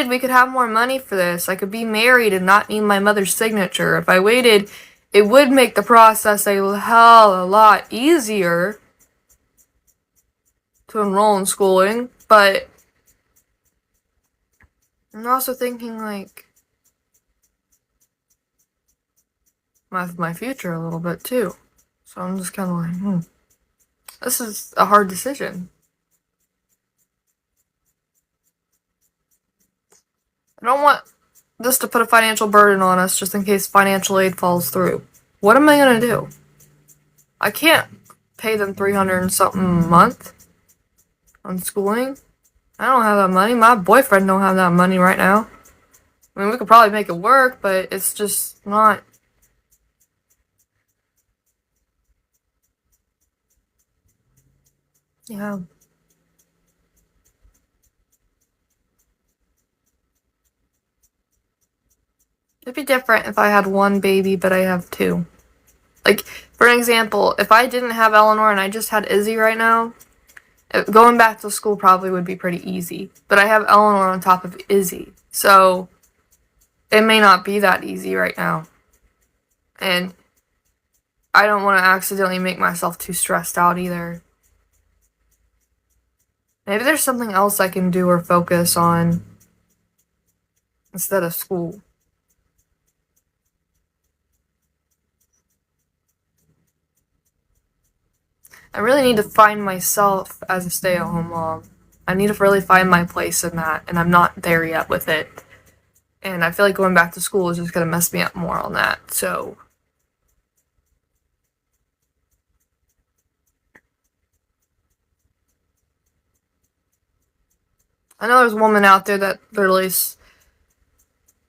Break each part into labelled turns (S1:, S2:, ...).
S1: waited, we could have more money for this. I could be married and not need my mother's signature. If I waited, it would make the process a hell of a lot easier to enroll in schooling, but I'm also thinking, like, my future a little bit, too. So I'm just kind of like, this is a hard decision. I don't want this to put a financial burden on us just in case financial aid falls through. What am I gonna do? I can't pay them $300 and something a month on schooling. I don't have that money. My boyfriend don't have that money right now. I mean, we could probably make it work, but it's just not. Yeah. It'd be different if I had one baby, but I have two. Like, for an example, if I didn't have Eleanor and I just had Izzy right now, going back to school probably would be pretty easy. But I have Eleanor on top of Izzy, so it may not be that easy right now. And I don't want to accidentally make myself too stressed out either. Maybe there's something else I can do or focus on instead of school. I really need to find myself as a stay-at-home mom. I need to really find my place in that, and I'm not there yet with it. And I feel like going back to school is just going to mess me up more on that, so. I know there's women out there that literally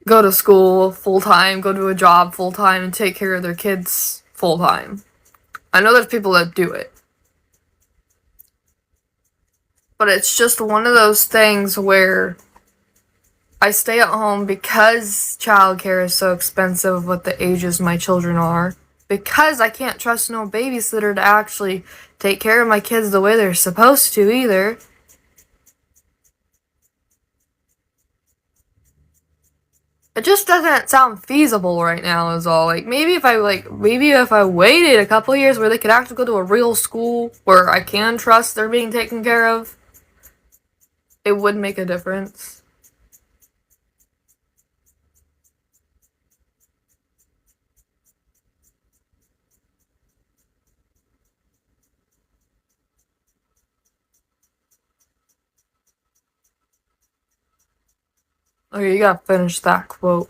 S1: go to school full-time, go to a job full-time, and take care of their kids full-time. I know there's people that do it. But it's just one of those things where I stay at home because childcare is so expensive with the ages my children are. Because I can't trust no babysitter to actually take care of my kids the way they're supposed to either. It just doesn't sound feasible right now is all. Like, maybe if I waited a couple years where they could actually go to a real school where I can trust they're being taken care of, it would make a difference. Okay, you gotta finish that quote.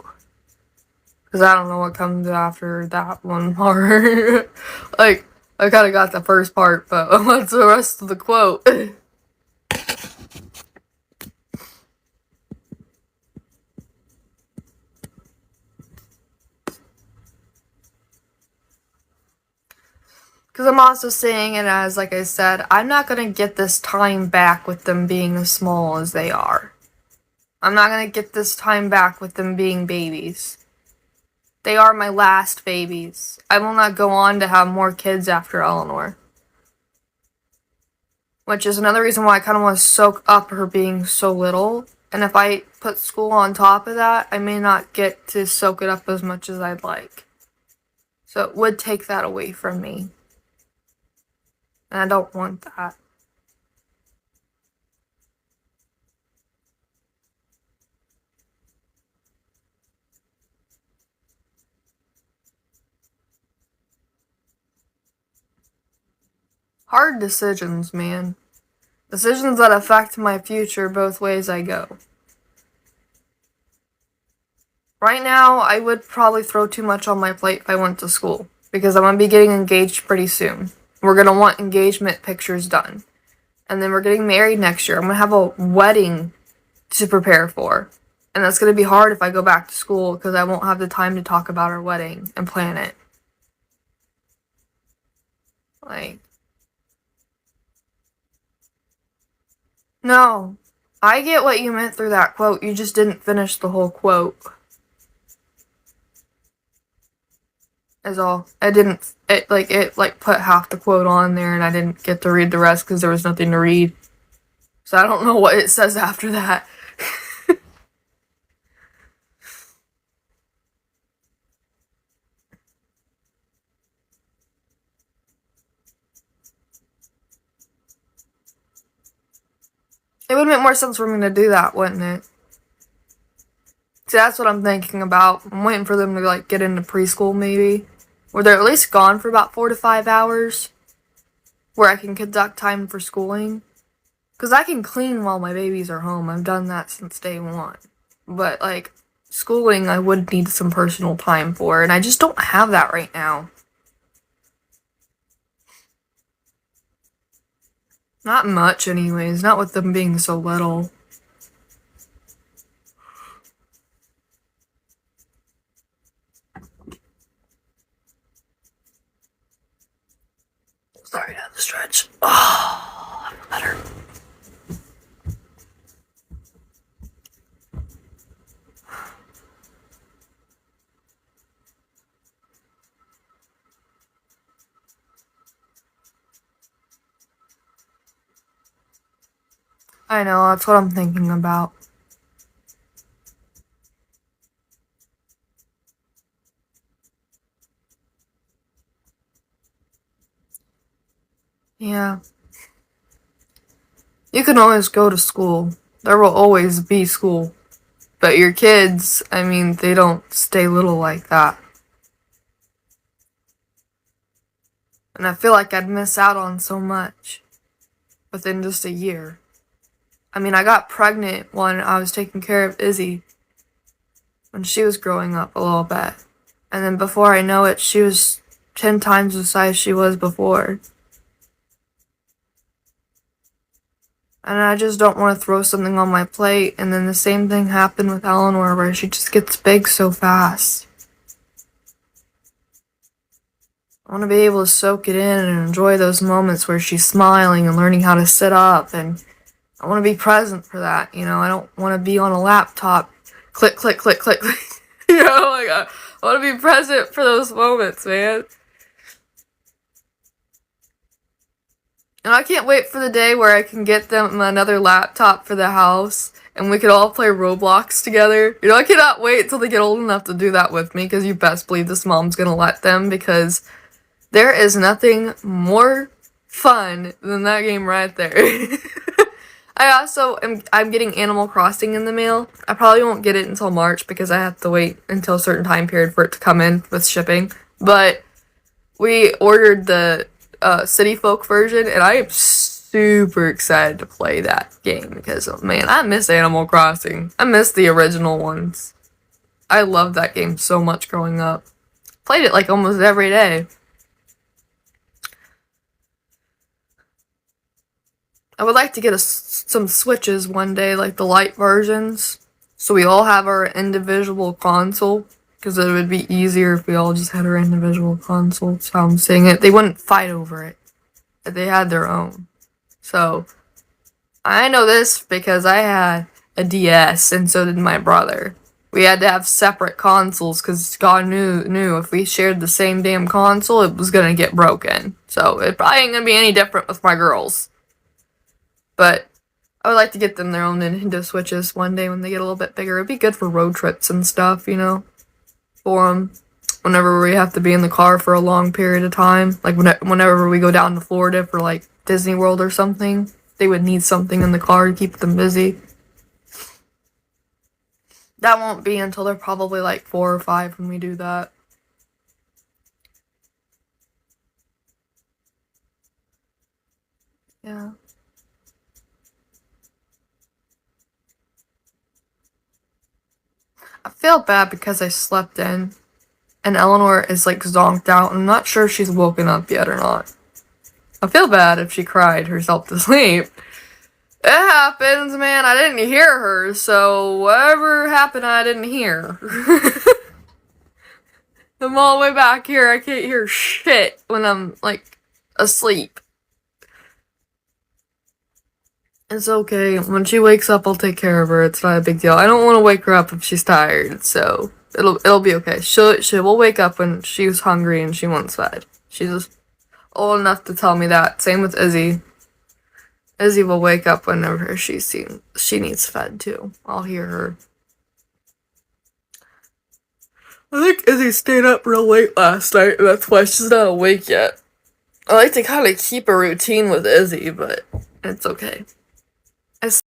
S1: Because I don't know what comes after that one part. Like, I kinda got the first part, but what's the rest of the quote? Because I'm also saying it as, like I said, I'm not gonna get this time back with them being as small as they are. I'm not gonna get this time back with them being babies. They are my last babies. I will not go on to have more kids after Eleanor. Which is another reason why I kind of want to soak up her being so little. And if I put school on top of that, I may not get to soak it up as much as I'd like. So it would take that away from me. And I don't want that. Hard decisions, man. Decisions that affect my future both ways I go. Right now, I would probably throw too much on my plate if I went to school. Because I'm going to be getting engaged pretty soon. We're going to want engagement pictures done. And then we're getting married next year. I'm going to have a wedding to prepare for. And that's going to be hard if I go back to school because I won't have the time to talk about our wedding and plan it. Like, no. I get what you meant through that quote. You just didn't finish the whole quote. Is all. It put half the quote on there and I didn't get to read the rest because there was nothing to read. So I don't know what it says after that. would make more sense for me to do that, wouldn't it? See, that's what I'm thinking about. I'm waiting for them to, like, get into preschool, maybe. Where they're at least gone for about 4 to 5 hours. Where I can conduct time for schooling. Because I can clean while my babies are home. I've done that since day one. But, like, schooling I would need some personal time for. And I just don't have that right now. Not much, anyways. Not with them being so little. Sorry, I had to stretch. Oh, I feel better. I know, that's what I'm thinking about. Yeah. You can always go to school. There will always be school. But your kids, I mean, they don't stay little like that. And I feel like I'd miss out on so much within just a year. I mean, I got pregnant when I was taking care of Izzy when she was growing up a little bit. And then before I know it, she was 10 times the size she was before. And I just don't want to throw something on my plate. And then the same thing happened with Eleanor, where she just gets big so fast. I want to be able to soak it in and enjoy those moments where she's smiling and learning how to sit up. And I want to be present for that, you know. I don't want to be on a laptop, click, click, click, click, click. You know, like, I want to be present for those moments, man. And I can't wait for the day where I can get them another laptop for the house and we could all play Roblox together. You know, I cannot wait till they get old enough to do that with me, because you best believe this mom's gonna let them, because there is nothing more fun than that game right there. I'm getting Animal Crossing in the mail. I probably won't get it until March because I have to wait until a certain time period for it to come in with shipping. But we ordered the City Folk version, and I am super excited to play that game because, oh, man, I miss Animal Crossing. I miss the original ones. I loved that game so much growing up. Played it like almost every day. I would like to get some Switches one day, like the light versions, so we all have our individual console, because it would be easier if we all just had our individual console. That's how I'm saying it. They wouldn't fight over it if they had their own. So, I know this because I had a DS, and so did my brother. We had to have separate consoles, because God knew if we shared the same damn console, it was gonna get broken. So, it probably ain't gonna be any different with my girls. But I would like to get them their own Nintendo Switches one day when they get a little bit bigger. It'd be good for road trips and stuff, you know, for them. Whenever we have to be in the car for a long period of time, like whenever we go down to Florida for like Disney World or something, they would need something in the car to keep them busy. That won't be until they're probably like 4 or 5 when we do that. Yeah. I feel bad because I slept in, and Eleanor is like zonked out, and I'm not sure if she's woken up yet or not. I feel bad if she cried herself to sleep. It happens, man. I didn't hear her, so whatever happened, I didn't hear. I'm all the way back here. I can't hear shit when I'm, like, asleep. It's okay. When she wakes up, I'll take care of her. It's not a big deal. I don't want to wake her up if she's tired, so it'll be okay. She will wake up when she's hungry and she wants fed. She's just old enough to tell me that. Same with Izzy. Izzy will wake up whenever she needs fed too. I'll hear her. I think Izzy stayed up real late last night, and that's why she's not awake yet. I like to kind of keep a routine with Izzy, but it's okay.